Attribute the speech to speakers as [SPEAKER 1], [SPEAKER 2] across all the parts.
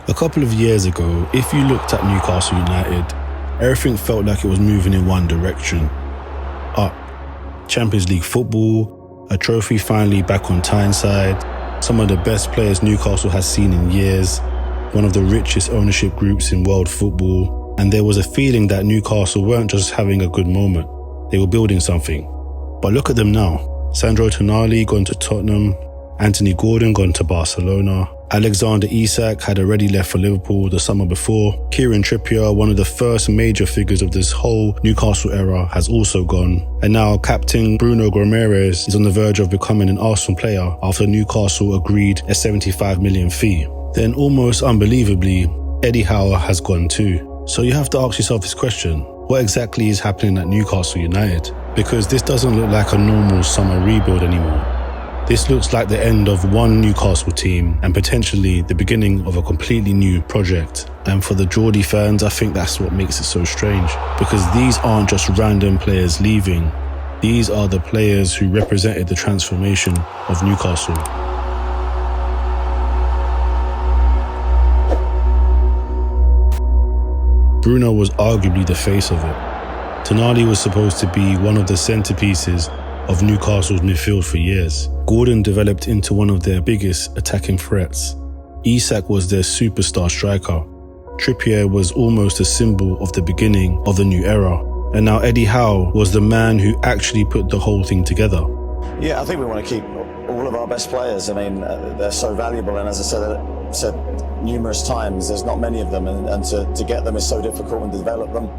[SPEAKER 1] A couple of years ago, if you looked at Newcastle United, everything felt like it was moving in one direction. Up. Champions League football, a trophy finally back on Tyneside, some of the best players Newcastle has seen in years, one of the richest ownership groups in world football, and there was a feeling that Newcastle weren't just having a good moment, they were building something. But look at them now. Sandro Tonali gone to Tottenham, Anthony Gordon gone to Barcelona, Alexander Isak had already left for Liverpool the summer before, Kieran Trippier, one of the first major figures of this whole Newcastle era, has also gone, and now captain Bruno Guimaraes is on the verge of becoming an Arsenal player after Newcastle agreed a 75 million fee. Then almost unbelievably, Eddie Howe has gone too. So you have to ask yourself this question: what exactly is happening at Newcastle United? Because this doesn't look like a normal summer rebuild anymore. This looks like the end of one Newcastle team and potentially the beginning of a completely new project. And for the Jordy fans, I think that's what makes it so strange, because these aren't just random players leaving. These are the players who represented the transformation of Newcastle. Bruno was arguably the face of it. Tonali was supposed to be one of the centerpieces of Newcastle's midfield for years. Gordon developed into one of their biggest attacking threats. Isak was their superstar striker. Trippier was almost a symbol of the beginning of the new era. And now Eddie Howe was the man who actually put the whole thing together.
[SPEAKER 2] Yeah, I think we want to keep all of our best players. I mean, they're so valuable, and as I said numerous times, there's not many of them, and to get them is so difficult, and develop them.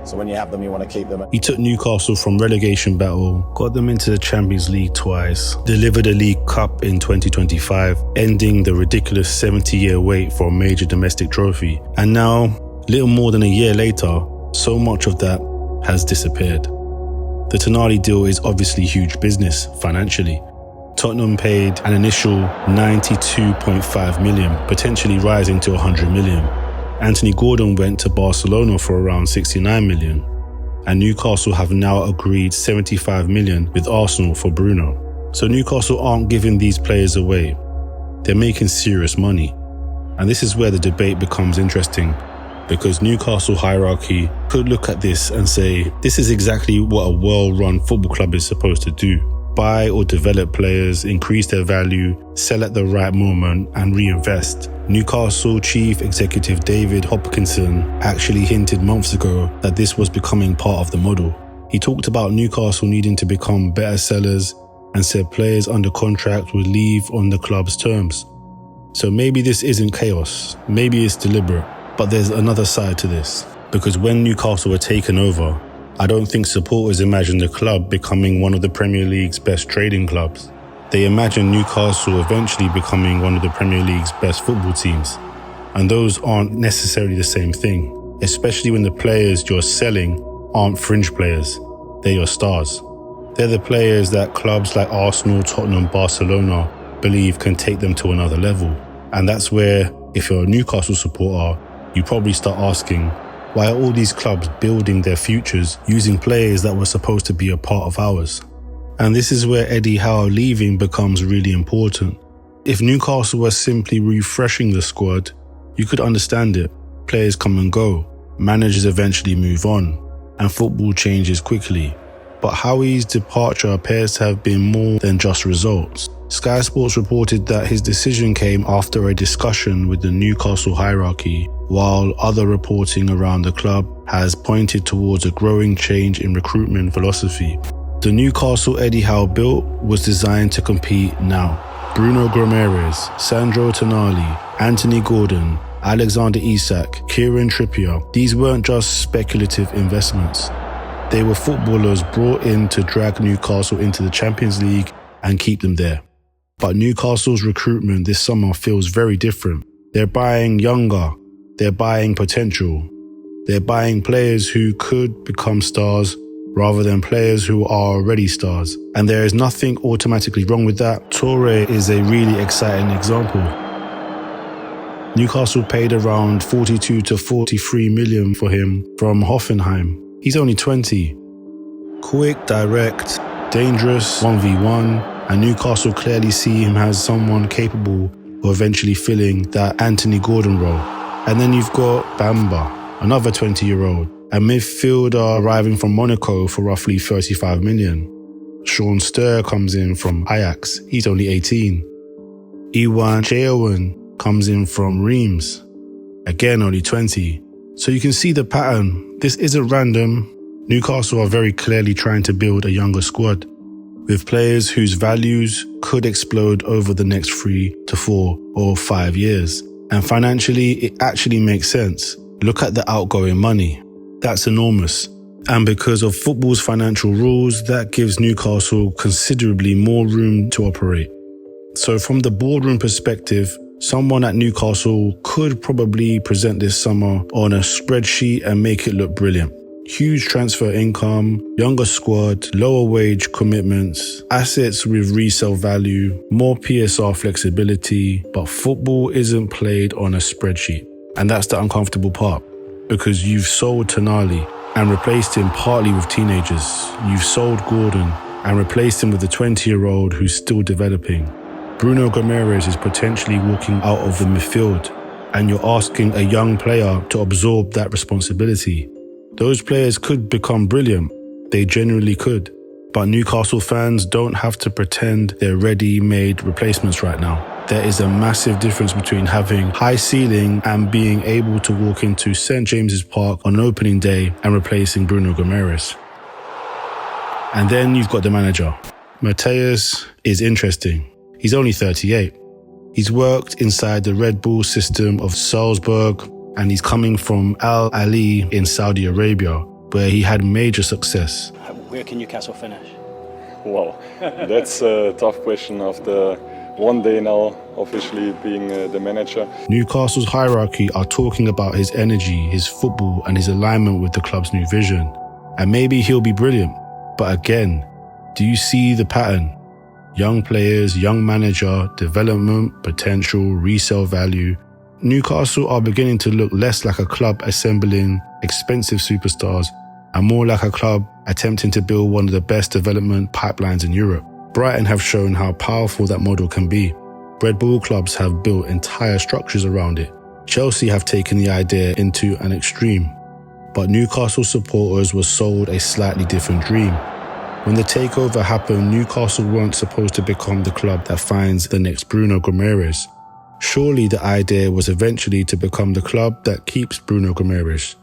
[SPEAKER 2] So when you have them, you want to keep them.
[SPEAKER 1] He took Newcastle from relegation battle, got them into the Champions League twice, delivered a League Cup in 2025, ending the ridiculous 70-year wait for a major domestic trophy. And now, little more than a year later, so much of that has disappeared. The Tonali deal is obviously huge business financially. Tottenham paid an initial 92.5 million, potentially rising to 100 million. Anthony Gordon went to Barcelona for around 69 million, and Newcastle have now agreed 75 million with Arsenal for Bruno. So Newcastle aren't giving these players away. They're making serious money. And this is where the debate becomes interesting, because Newcastle hierarchy could look at this and say, this is exactly what a well-run football club is supposed to do. Buy or develop players, increase their value, sell at the right moment, and reinvest. Newcastle Chief Executive David Hopkinson actually hinted months ago that this was becoming part of the model. He talked about Newcastle needing to become better sellers and said players under contract would leave on the club's terms. So maybe this isn't chaos, maybe it's deliberate, but there's another side to this. Because when Newcastle were taken over, I don't think supporters imagined the club becoming one of the Premier League's best trading clubs. They imagined Newcastle eventually becoming one of the Premier League's best football teams. And those aren't necessarily the same thing, especially when the players you're selling aren't fringe players, they're your stars. They're the players that clubs like Arsenal, Tottenham, Barcelona believe can take them to another level. And that's where, if you're a Newcastle supporter, you probably start asking, why are all these clubs building their futures using players that were supposed to be a part of ours? And this is where Eddie Howe leaving becomes really important. If Newcastle was simply refreshing the squad, you could understand it. Players come and go, managers eventually move on, and football changes quickly. But Howe's departure appears to have been more than just results. Sky Sports reported that his decision came after a discussion with the Newcastle hierarchy, while other reporting around the club has pointed towards a growing change in recruitment philosophy. The Newcastle Eddie Howe built was designed to compete now. Bruno Guimaraes, Sandro Tonali, Anthony Gordon, Alexander Isak, Kieran Trippier, these weren't just speculative investments. They were footballers brought in to drag Newcastle into the Champions League and keep them there. But Newcastle's recruitment this summer feels very different. They're buying younger, they're buying potential, they're buying players who could become stars rather than players who are already stars. And there is nothing automatically wrong with that. Toure is a really exciting example. Newcastle paid around 42 to 43 million for him from Hoffenheim. He's only 20. Quick, direct, dangerous, 1v1, and Newcastle clearly see him as someone capable or eventually filling that Anthony Gordon role. And then you've got Bamba, another 20-year-old, a midfielder arriving from Monaco for roughly 35 million. Sean Sturr comes in from Ajax, he's only 18. Iwan Cheowen comes in from Reims, again only 20. So you can see the pattern. This isn't random. Newcastle are very clearly trying to build a younger squad with players whose values could explode over the next 3 to 4 or 5 years. And financially, it actually makes sense. Look at the outgoing money. That's enormous. And because of football's financial rules, that gives Newcastle considerably more room to operate. So from the boardroom perspective, someone at Newcastle could probably present this summer on a spreadsheet and make it look brilliant. Huge transfer income, younger squad, lower wage commitments, assets with resale value, more PSR flexibility, but football isn't played on a spreadsheet. And that's the uncomfortable part, because you've sold Tonali and replaced him partly with teenagers. You've sold Gordon and replaced him with a 20-year-old who's still developing. Bruno Guimaraes is potentially walking out of the midfield, and you're asking a young player to absorb that responsibility. Those players could become brilliant. They genuinely could. But Newcastle fans don't have to pretend they're ready-made replacements right now. There is a massive difference between having high ceiling and being able to walk into St. James's Park on opening day and replacing Bruno Guimaraes. And then you've got the manager. Mateus is interesting. He's only 38. He's worked inside the Red Bull system of Salzburg, and he's coming from Al Ahly in Saudi Arabia, where he had major success.
[SPEAKER 3] Where can Newcastle finish?
[SPEAKER 4] Wow, that's a tough question after one day now officially being the manager.
[SPEAKER 1] Newcastle's hierarchy are talking about his energy, his football, and his alignment with the club's new vision. And maybe he'll be brilliant. But again, do you see the pattern? Young players, young manager, development, potential, resale value. Newcastle are beginning to look less like a club assembling expensive superstars and more like a club attempting to build one of the best development pipelines in Europe. Brighton have shown how powerful that model can be. Red Bull clubs have built entire structures around it. Chelsea have taken the idea into an extreme. But Newcastle supporters were sold a slightly different dream. When the takeover happened, Newcastle weren't supposed to become the club that finds the next Bruno Guimaraes. Surely the idea was eventually to become the club that keeps Bruno Guimaraes.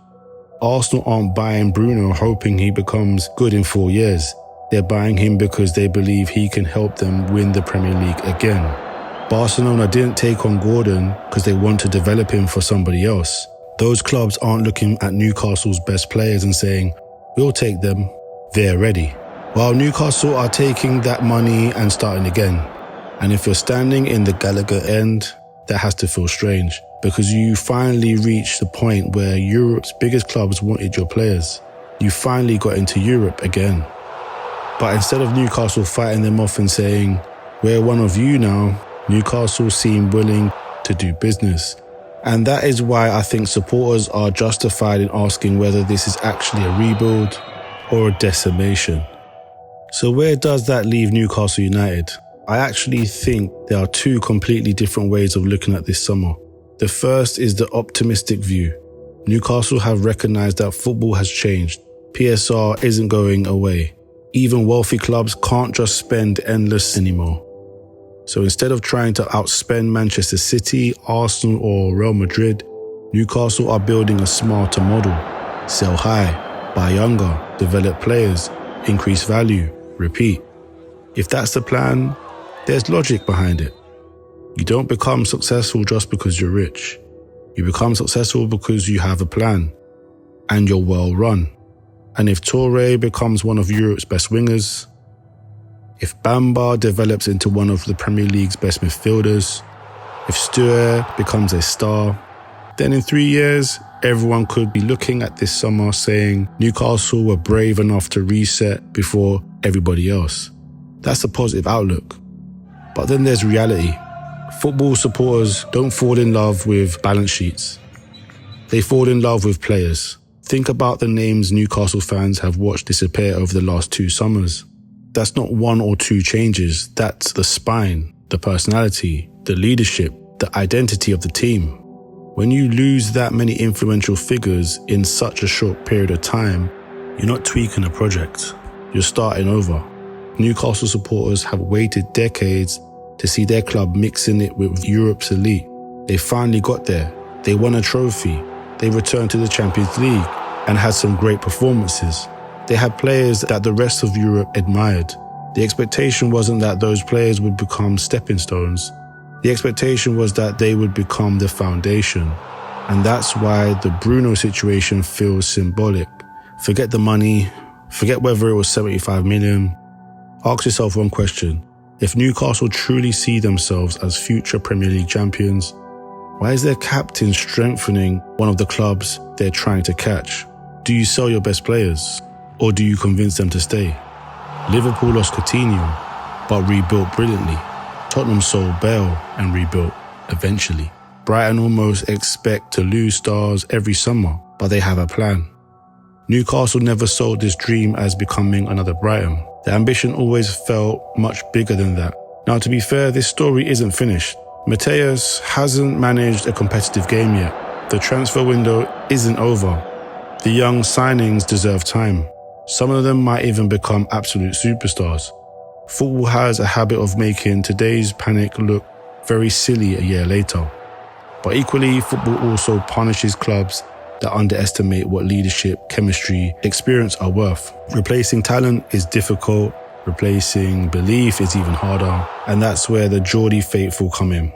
[SPEAKER 1] Arsenal aren't buying Bruno hoping he becomes good in 4 years. They're buying him because they believe he can help them win the Premier League again. Barcelona didn't take on Gordon because they want to develop him for somebody else. Those clubs aren't looking at Newcastle's best players and saying, we'll take them, they're ready. While Newcastle are taking that money and starting again. And if you're standing in the Gallagher end, that has to feel strange, because you finally reached the point where Europe's biggest clubs wanted your players. You finally got into Europe again. But instead of Newcastle fighting them off and saying, we're one of you now, Newcastle seem willing to do business. And that is why I think supporters are justified in asking whether this is actually a rebuild or a decimation. So where does that leave Newcastle United? I actually think there are two completely different ways of looking at this summer. The first is the optimistic view. Newcastle have recognised that football has changed. PSR isn't going away. Even wealthy clubs can't just spend endless anymore. So instead of trying to outspend Manchester City, Arsenal or Real Madrid, Newcastle are building a smarter model. Sell high, buy younger, develop players, increase value, repeat. If that's the plan, there's logic behind it. You don't become successful just because you're rich. You become successful because you have a plan and you're well run. And if Toure becomes one of Europe's best wingers, if Bamba develops into one of the Premier League's best midfielders, if Sturr becomes a star, then in 3 years, everyone could be looking at this summer saying Newcastle were brave enough to reset before everybody else. That's a positive outlook. But then there's reality. Football supporters don't fall in love with balance sheets. They fall in love with players. Think about the names Newcastle fans have watched disappear over the last 2 summers. That's not 1 or 2 changes. That's the spine, the personality, the leadership, the identity of the team. When you lose that many influential figures in such a short period of time, you're not tweaking a project, you're starting over. Newcastle supporters have waited decades to see their club mixing it with Europe's elite. They finally got there. They won a trophy. They returned to the Champions League and had some great performances. They had players that the rest of Europe admired. The expectation wasn't that those players would become stepping stones. The expectation was that they would become the foundation. And that's why the Bruno situation feels symbolic. Forget the money, forget whether it was 75 million. Ask yourself one question. If Newcastle truly see themselves as future Premier League champions, why is their captain strengthening one of the clubs they're trying to catch? Do you sell your best players, or do you convince them to stay? Liverpool lost Coutinho, but rebuilt brilliantly. Tottenham sold Bale and rebuilt eventually. Brighton almost expect to lose stars every summer, but they have a plan. Newcastle never sold this dream as becoming another Brighton. The ambition always felt much bigger than that. Now, to be fair, this story isn't finished. Mateus hasn't managed a competitive game yet. The transfer window isn't over. The young signings deserve time. Some of them might even become absolute superstars. Football has a habit of making today's panic look very silly a year later. But equally, football also punishes clubs that underestimate what leadership, chemistry, experience are worth. Replacing talent is difficult. Replacing belief is even harder. And that's where the Jordy faithful come in.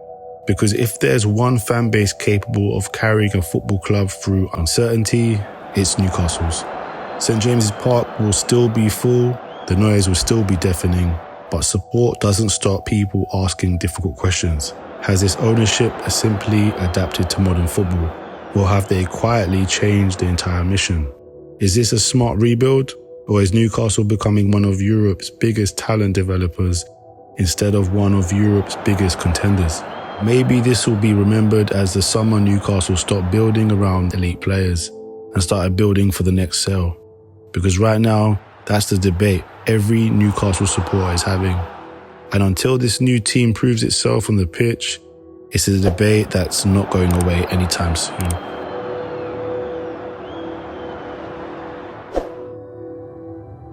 [SPEAKER 1] Because if there's one fan base capable of carrying a football club through uncertainty, it's Newcastle's. St James's Park will still be full, the noise will still be deafening, but support doesn't stop people asking difficult questions. Has this ownership simply adapted to modern football? Or have they quietly changed the entire mission? Is this a smart rebuild? Or is Newcastle becoming one of Europe's biggest talent developers instead of one of Europe's biggest contenders? Maybe this will be remembered as the summer Newcastle stopped building around elite players and started building for the next sale. Because right now, that's the debate every Newcastle supporter is having. And until this new team proves itself on the pitch, it's a debate that's not going away anytime soon.